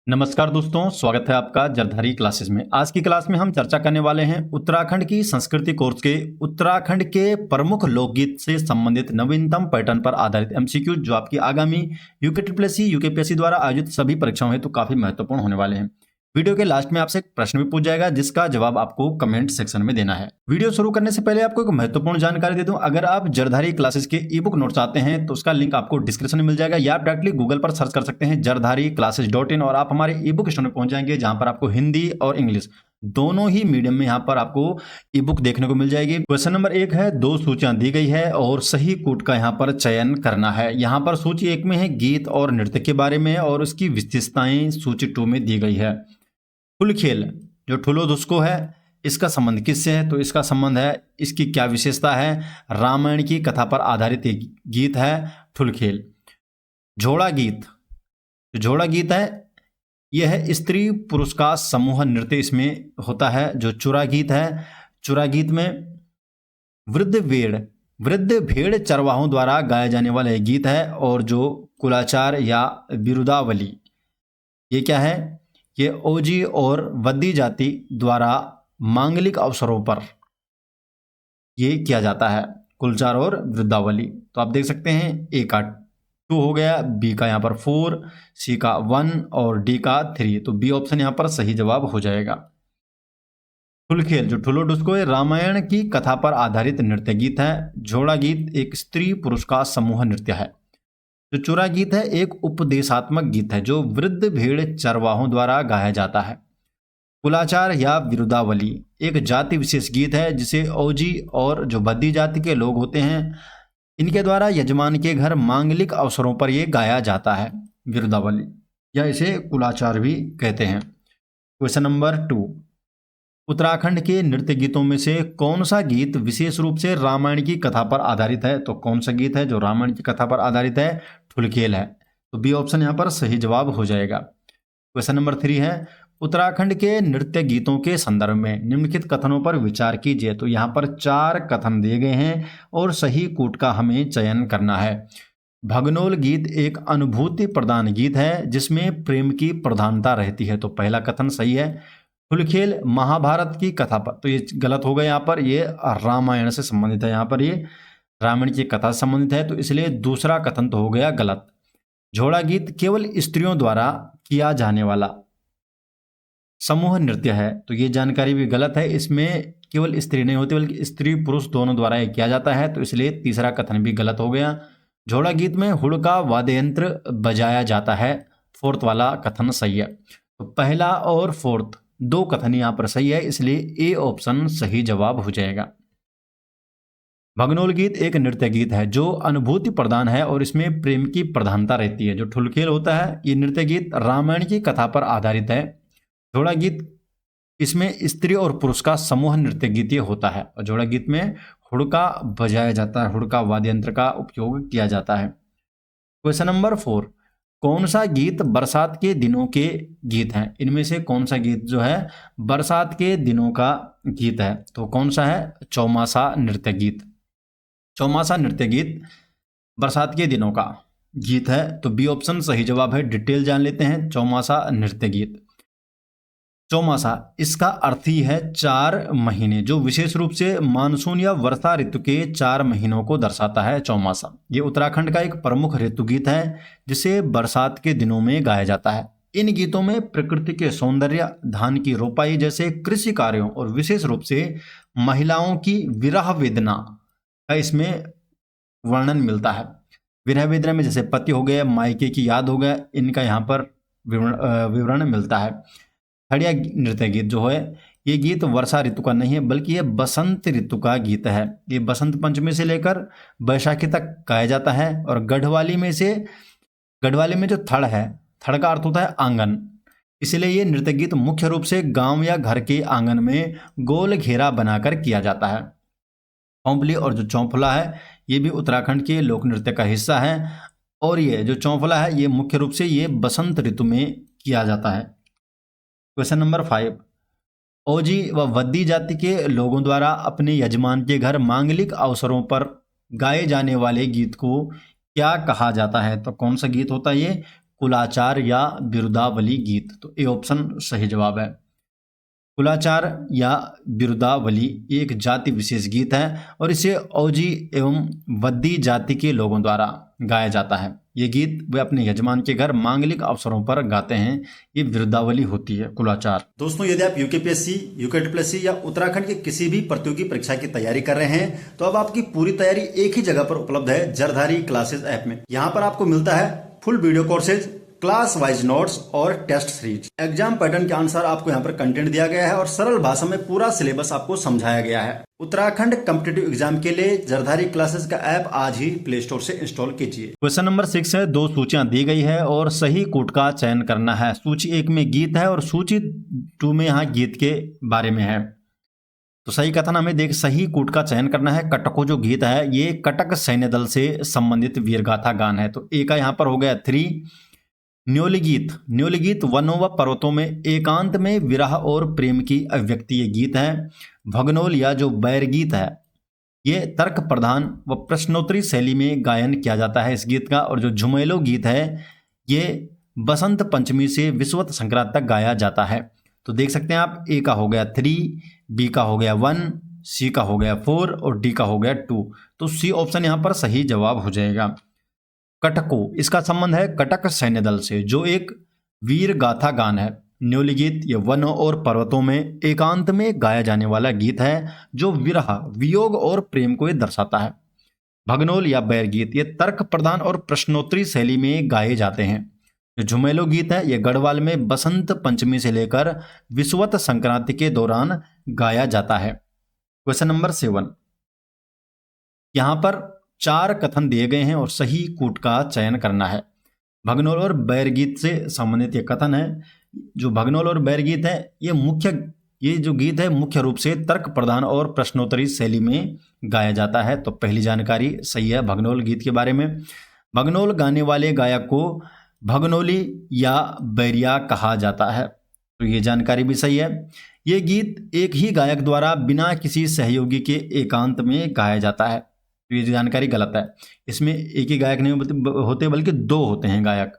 नमस्कार दोस्तों, स्वागत है आपका जरधारी क्लासेस में। आज की क्लास में हम चर्चा करने वाले हैं उत्तराखंड की संस्कृति कोर्स के उत्तराखंड के प्रमुख लोकगीत से संबंधित नवीनतम पैटर्न पर आधारित एमसीक्यू, जो आपकी आगामी यूके यूकेपीएससी द्वारा आयोजित सभी परीक्षाओं हेतु काफी महत्वपूर्ण होने वाले हैं। वीडियो के लास्ट में आपसे एक प्रश्न भी पूछ जाएगा, जिसका जवाब आपको कमेंट सेक्शन में देना है। वीडियो शुरू करने से पहले आपको एक महत्वपूर्ण जानकारी दे दूं, अगर आप जरधारी क्लासेस के ई बुक नोट चाहते हैं तो उसका लिंक आपको डिस्क्रिप्शन में मिल जाएगा, या आप डायरेक्टली गूगल पर सर्च कर सकते हैं jardhari-classes.in और आप हमारे ई बुक स्टोर में पहुंच जाएंगे, जहां पर आपको हिंदी और इंग्लिश दोनों ही मीडियम में यहाँ पर आपको ई बुक देखने को मिल जाएगी। क्वेश्चन नंबर 1 है, 2 सूचियां दी गई है और सही कूट का यहाँ पर चयन करना है। यहाँ पर सूची 1 में है गीत और नृत्य के बारे में और उसकी विशेषताएं सूची 2 में दी गई है। ठुलखेल जो ठुलो दुस्को है, इसका संबंध किससे है? तो इसका संबंध है, इसकी क्या विशेषता है? रामायण की कथा पर आधारित एक गीत है ठुलखेल। झोड़ा गीत, जो झोड़ा गीत है यह है स्त्री पुरुष का समूह नृत्य इसमें होता है। जो चुरा गीत है, चुरा गीत में वृद्ध भेड़ चरवाहों द्वारा गाया जाने वाला एक गीत है। और जो कुलाचार या बिरुदावली, ये क्या है? ये ओजी और वद्दी जाति द्वारा मांगलिक अवसरों पर ये किया जाता है, कुलचार और वृद्धावली। तो आप देख सकते हैं, ए का 2 हो गया, बी का यहाँ पर 4, सी का 1 और डी का 3। तो बी ऑप्शन यहाँ पर सही जवाब हो जाएगा। ठुलखेल जो ठुलो डुस्को है, रामायण की कथा पर आधारित नृत्य गीत है। झोड़ा गीत एक स्त्री पुरुष का समूह नृत्य है। जो चुरा गीत है एक उपदेशात्मक गीत है, जो वृद्ध भेड़ चरवाहों द्वारा गाया जाता है। कुलाचार या विरुदावली एक जाति विशेष गीत है, जिसे ओजी और जो बद्दी जाति के लोग होते हैं, इनके द्वारा यजमान के घर मांगलिक अवसरों पर यह गाया जाता है, विरुदावली, या इसे कुलाचार भी कहते हैं। क्वेश्चन नंबर 2, उत्तराखंड के नृत्य गीतों में से कौन सा गीत विशेष रूप से रामायण की कथा पर आधारित है? तो कौन सा गीत है जो रामायण की कथा पर आधारित है? ठुलखेल है। तो बी ऑप्शन यहाँ पर सही जवाब हो जाएगा। क्वेश्चन नंबर 3 है, उत्तराखंड के नृत्य गीतों के संदर्भ में निम्नलिखित कथनों पर विचार कीजिए। तो यहाँ पर 4 कथन दिए गए हैं और सही कूट का हमें चयन करना है। भगनोल गीत एक अनुभूति प्रदान गीत है, जिसमें प्रेम की प्रधानता रहती है। तो पहला कथन सही है। ठुलखेल महाभारत की कथा पर, तो ये गलत हो गया। यहाँ पर ये रामायण से संबंधित है, यहाँ पर ये रामायण की कथा से संबंधित है, तो इसलिए दूसरा कथन तो हो गया गलत। झोड़ा गीत केवल स्त्रियों द्वारा किया जाने वाला समूह नृत्य है, तो ये जानकारी भी गलत है। इसमें केवल स्त्री नहीं होती, बल्कि स्त्री पुरुष दोनों द्वारा ये किया जाता है, तो इसलिए तीसरा कथन भी गलत हो गया। झोड़ा गीत में हुड़का वाद्य यंत्र बजाया जाता है, 4th वाला कथन सही है। तो पहला और 4th 2 कथन यहाँ पर सही है, इसलिए ए ऑप्शन सही जवाब हो जाएगा। भगनोल गीत एक नृत्य गीत है जो अनुभूति प्रदान है और इसमें प्रेम की प्रधानता रहती है। जो ठुलखेल होता है, ये नृत्य गीत रामायण की कथा पर आधारित है। झोड़ा गीत, इसमें स्त्री और पुरुष का समूह नृत्य गीत ये होता है, और झोड़ा गीत में हुड़का बजाया जाता है, हुड़का वाद्य यंत्र का उपयोग किया जाता है। क्वेश्चन नंबर 4, कौन सा गीत बरसात के दिनों के गीत हैं? इनमें से कौन सा गीत जो है बरसात के दिनों का गीत है? तो कौन सा है? चौमासा नृत्य गीत। चौमासा नृत्य गीत बरसात के दिनों का गीत है, तो बी ऑप्शन सही जवाब है। डिटेल जान लेते हैं। चौमासा नृत्य गीत, चौमासा इसका अर्थ ही है 4 महीने, जो विशेष रूप से मानसून या वर्षा ऋतु के 4 महीनों को दर्शाता है चौमासा। ये उत्तराखंड का एक प्रमुख ऋतु गीत है, जिसे बरसात के दिनों में गाया जाता है। इन गीतों में प्रकृति के सौंदर्य, धान की रोपाई जैसे कृषि कार्यों और विशेष रूप से महिलाओं की विरह वेदना का इसमें वर्णन मिलता है। विरह वेदना में जैसे पति हो गए, मायके की याद हो गया, इनका यहाँ पर विवरण मिलता है। खड़िया नृत्य गीत जो है, ये गीत वर्षा ऋतु का नहीं है, बल्कि ये बसंत ऋतु का गीत है। ये बसंत पंचमी से लेकर बैसाखी तक गाया जाता है। और गढ़वाली में जो थड़ है, थड़ का अर्थ होता है आंगन, इसलिए ये नृत्य गीत मुख्य रूप से गांव या घर के आंगन में गोल घेरा बनाकर किया जाता है। चौंपली और जो चौंफला है, ये भी उत्तराखंड के लोक नृत्य का हिस्सा है। और ये जो चौंफला है, ये मुख्य रूप से ये बसंत ऋतु में किया जाता है। क्वेश्चन नंबर 5, ओजी व वद्दी जाति के लोगों द्वारा अपने यजमान के घर मांगलिक अवसरों पर गाए जाने वाले गीत को क्या कहा जाता है? तो कौन सा गीत होता है ये? कुलाचार या बिरुदावली गीत? तो ए ऑप्शन सही जवाब है। कुलाचार या बिरुदावली एक जाति विशेष गीत है और इसे ओजी एवं वद्दी जाति के लोगों द्वारा गाया जाता है। ये गीत वे अपने यजमान के घर मांगलिक अवसरों पर गाते हैं। ये बिरुदावली होती है कुलाचार। दोस्तों, यदि आप यूकेपीएससी, यूकेटीपीएससी या उत्तराखंड की किसी भी प्रतियोगी परीक्षा की तैयारी कर रहे हैं तो अब आपकी पूरी तैयारी एक ही जगह पर उपलब्ध है, जरधारी क्लासेस ऐप में। यहाँ पर आपको मिलता है full video courses, class wise notes और टेस्ट सीरीज। एग्जाम पैटर्न के अनुसार आपको यहाँ पर कंटेंट दिया गया है और सरल भाषा में पूरा सिलेबस आपको समझाया गया है। उत्तराखंड कॉम्पिटिटिव एग्जाम के लिए जरधारी क्लासेस का ऐप आज ही प्ले स्टोर से इंस्टॉल कीजिए। क्वेश्चन नंबर 6 है, 2 सूचियां दी गई है और सही कूट का चयन करना है। सूची 1 में गीत है और सूची 2 में यहाँ गीत के बारे में है। तो सही कथन हमें देख सही कूट का चयन करना है। कटको जो गीत है ये कटक सैन्य दल से संबंधित वीरगाथा गान है। तो ए का यहाँ पर हो गया 3। न्योली गीत वनों व पर्वतों में एकांत में विरह और प्रेम की अभिव्यक्ति ये गीत है। भगनोल या जो बैर गीत है ये तर्क प्रधान व प्रश्नोत्तरी शैली में गायन किया जाता है इस गीत का। और जो झुमेलो गीत है ये बसंत पंचमी से विषुवत संक्रांति तक गाया जाता है। तो देख सकते हैं आप, ए का हो गया 3, बी का हो गया 1, सी का हो गया 4 और डी का हो गया 2। तो सी ऑप्शन यहाँ पर सही जवाब हो जाएगा। कटको, इसका संबंध है कटक सैन्य दल से, जो एक वीर गाथा गान है। न्योली गीत ये वनों और पर्वतों में एकांत में गाया जाने वाला गीत है जो विरह, वियोग और प्रेम को ये दर्शाता है। भगनोल या बैर गीत ये तर्क प्रधान और प्रश्नोत्तरी शैली में गाए जाते हैं। जो झुमेलो गीत है ये गढ़वाल में बसंत पंचमी से लेकर विषुवत संक्रांति के दौरान गाया जाता है। क्वेश्चन नंबर 7, यहाँ पर 4 कथन दिए गए हैं और सही कूट का चयन करना है। भगनोल और बैर गीत से संबंधित ये कथन है। जो भगनोल और बैर गीत है ये जो गीत है मुख्य रूप से तर्क प्रधान और प्रश्नोत्तरी शैली में गाया जाता है। तो पहली जानकारी सही है भगनोल गीत के बारे में। भगनोल गाने वाले गायक को भगनोली या बैरिया कहा जाता है। तो ये जानकारी भी सही है। ये गीत एक ही गायक द्वारा बिना किसी सहयोगी के एकांत में गाया जाता है। तो ये जानकारी गलत है। इसमें एक ही गायक नहीं होते बल्कि 2 होते हैं गायक।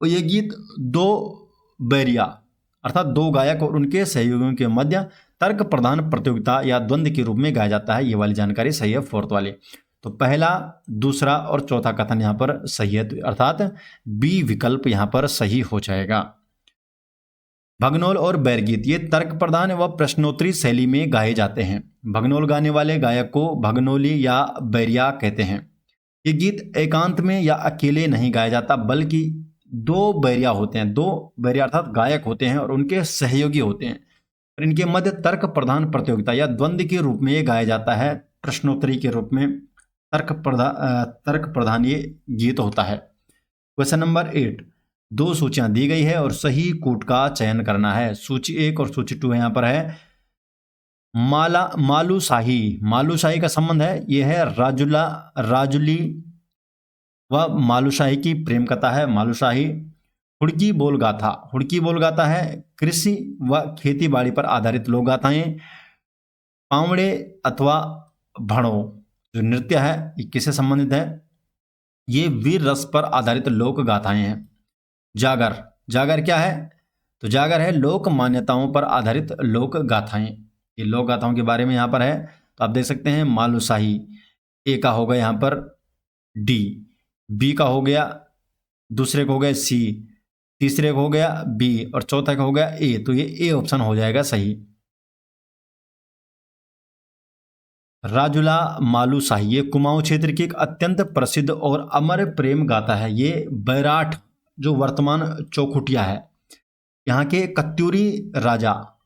और ये गीत 2 बैरिया अर्थात 2 गायक और उनके सहयोगियों के मध्य तर्क प्रधान प्रतियोगिता या द्वंद्व के रूप में गाया जाता है। ये वाली जानकारी सही है, 4th वाली। तो पहला, दूसरा और चौथा कथन यहाँ पर सही है, अर्थात बी विकल्प यहाँ पर सही हो जाएगा। भगनोल और बैर गीत ये तर्क प्रधान व प्रश्नोत्तरी शैली में गाए जाते हैं। भगनोल गाने वाले गायक को भगनोली या बैरिया कहते हैं। ये गीत एकांत में या अकेले नहीं गाया जाता बल्कि 2 बैरिया होते हैं। 2 बैरिया अर्थात गायक होते हैं और उनके सहयोगी होते हैं और इनके मध्य तर्क प्रधान प्रतियोगिता या द्वंद्व के रूप में ये गाया जाता है। प्रश्नोत्तरी के रूप में तर्क प्रधान ये गीत होता है। क्वेश्चन नंबर 8, 2 सूचियां दी गई है और सही कूट का चयन करना है। सूची 1 और सूची 2 यहाँ पर है। मालूशाही का संबंध है, यह है राजुली व मालूशाही की प्रेम कथा है। मालूशाही हुड़की बोल गाथा है कृषि व खेती बाड़ी पर आधारित लोक गाथाएं। पावड़े अथवा भणो जो नृत्य है ये किससे संबंधित है? ये वीर रस पर आधारित लोक गाथाएं हैं। जागर क्या है? तो जागर है लोक मान्यताओं पर आधारित लोक गाथाएं। ये लोक गाथाओं के बारे में यहाँ पर है। तो आप देख सकते हैं मालूशाही, ए का हो गया यहाँ पर डी, बी का हो गया, दूसरे को हो गया सी, तीसरे को हो गया बी और चौथा का हो गया ए। तो ये ए ऑप्शन हो जाएगा सही। राजुला मालूशाही ये कुमाऊं क्षेत्र की एक अत्यंत प्रसिद्ध और अमर प्रेम गाथा है। ये बैराठ जो वर्तमान चौखुटिया है यहाँ के कत्यूरी राजा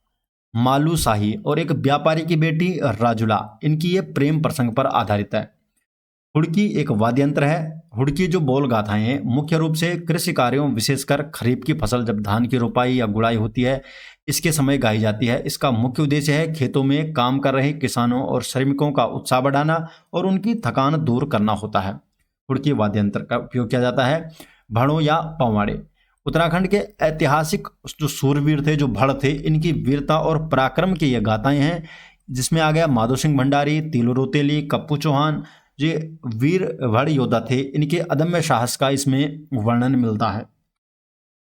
मालूशाही और एक व्यापारी की बेटी राजुला, इनकी ये प्रेम प्रसंग पर आधारित है। हुड़की एक वाद्य यंत्र है। हुड़की जो बोल गाथाएं हैं मुख्य रूप से कृषि कार्यों विशेषकर खरीफ की फसल जब धान की रोपाई या गुड़ाई होती है इसके समय गाई जाती है। इसका मुख्य उद्देश्य है खेतों में काम कर रहे किसानों और श्रमिकों का उत्साह बढ़ाना और उनकी थकान दूर करना होता है। हुड़की वाद्य यंत्र का उपयोग किया जाता है। भड़ों या पवाड़े उत्तराखंड के ऐतिहासिक जो सूरवीर थे, जो भड़ थे, इनकी वीरता और पराक्रम की ये गाथाएं हैं जिसमें आ गया माधो सिंह भंडारी, तीलू रोतेली, कप्पू चौहान, जो वीर योद्धा थे, इनके अदम्य साहस का इसमें वर्णन मिलता है।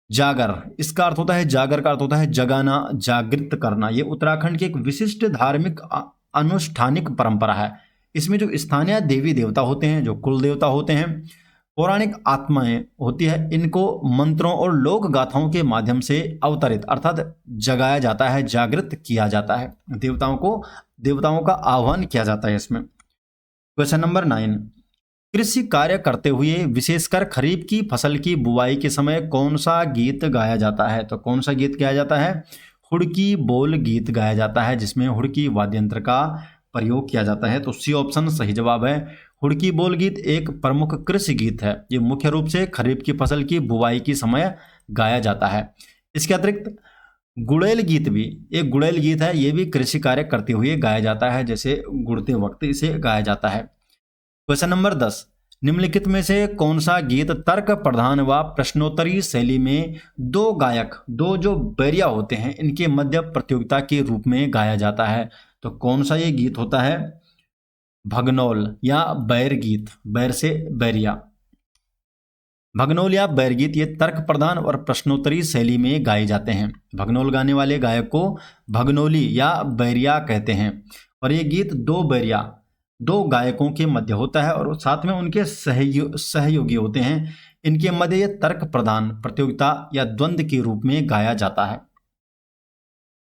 जागर, इसका अर्थ होता है, जागर का अर्थ होता है जगाना, जागृत करना। ये उत्तराखंड की एक विशिष्ट धार्मिक अनुष्ठानिक परंपरा है। इसमें जो स्थानीय देवी देवता होते हैं, जो कुल देवता होते हैं, पौराणिक आत्माएं होती है, इनको मंत्रों और लोक गाथाओं के माध्यम से अवतरित अर्थात जगाया जाता है, जागृत किया जाता है। देवताओं का आह्वान किया जाता है इसमें। क्वेश्चन नंबर 9, कृषि कार्य करते हुए विशेषकर खरीफ की फसल की बुआई के समय कौन सा गीत गाया जाता है? तो कौन सा गीत गाया जाता है? हुड़की बोल गीत गाया जाता है, जिसमें हुड़की वाद्य यंत्र का प्रयोग किया जाता है। तो सी ऑप्शन सही जवाब है। हुड़की बोल गीत एक प्रमुख कृषि गीत है। ये मुख्य रूप से खरीफ की फसल की बुआई के समय गाया जाता है। इसके अतिरिक्त गुड़ैल गीत भी एक गुड़ैल गीत है, ये भी कृषि कार्य करते हुए गाया जाता है, जैसे गुड़ते वक्त इसे गाया जाता है। क्वेश्चन नंबर 10, निम्नलिखित में से कौन सा गीत तर्क प्रधान व प्रश्नोत्तरी शैली में दो गायक, दो जो बैरिया होते हैं, इनके मध्य प्रतियोगिता के रूप में गाया जाता है? तो कौन सा ये गीत होता है? भगनौल या बैर गीत, बैर से बैरिया। भगनौल या बैर गीत ये तर्क प्रधान और प्रश्नोत्तरी शैली में गाए जाते हैं। भगनौल गाने वाले गायक को भगनौली या बैरिया कहते हैं, और ये गीत दो गायकों के मध्य होता है और साथ में उनके सहयोगी होते हैं। इनके मध्य ये तर्क प्रधान प्रतियोगिता या द्वंद्व के रूप में गाया जाता है।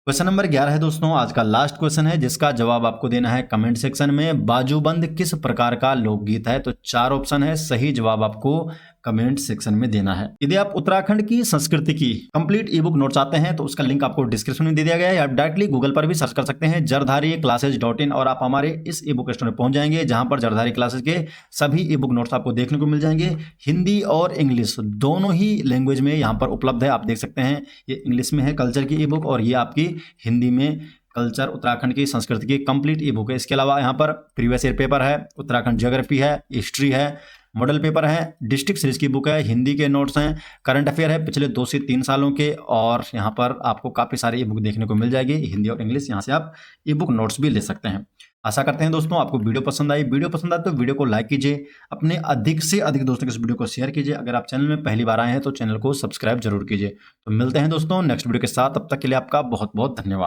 क्वेश्चन नंबर 11 है दोस्तों, आज का लास्ट क्वेश्चन है, जिसका जवाब आपको देना है कमेंट सेक्शन में। बाजूबंद किस प्रकार का लोकगीत है? तो 4 ऑप्शन है, सही जवाब आपको कमेंट सेक्शन में देना है। यदि आप उत्तराखंड की संस्कृति की कंप्लीट ई बुक नोट चाहते हैं तो उसका लिंक आपको डिस्क्रिप्शन में दे दिया गया है। आप डायरेक्टली गूगल पर भी सर्च कर सकते हैं जरधारी classes.in, और आप हमारे इस ई बुक स्टोर में पहुंच जाएंगे, जहां पर जरधारी क्लासेज के सभी ई बुक नोट्स आपको देखने को मिल जाएंगे। हिंदी और इंग्लिश दोनों ही लैंग्वेज में यहाँ पर उपलब्ध है। आप देख सकते हैं, ये इंग्लिश में है कल्चर की ई बुक, और ये आपकी हिंदी में कल्चर उत्तराखंड की संस्कृति की कंप्लीट ई बुक है। इसके अलावा यहाँ पर प्रीवियस ईयर पेपर है, उत्तराखंड ज्योग्राफी है, हिस्ट्री है, मॉडल पेपर है, डिस्ट्रिक्ट सीरीज की बुक है, हिंदी के नोट्स हैं, करंट अफेयर है पिछले 2 से 3 सालों के, और यहाँ पर आपको काफ़ी सारी ई बुक देखने को मिल जाएगी, हिंदी और इंग्लिश। यहाँ से आप ई बुक नोट्स भी ले सकते हैं। आशा करते हैं दोस्तों आपको वीडियो पसंद आई। वीडियो पसंद आए तो वीडियो को लाइक कीजिए, अपने अधिक से अधिक दोस्तों के इस वीडियो को शेयर कीजिए। अगर आप चैनल में पहली बार आए हैं तो चैनल को सब्सक्राइब जरूर कीजिए। तो मिलते हैं दोस्तों नेक्स्ट वीडियो के साथ, तब तक के लिए आपका बहुत बहुत धन्यवाद।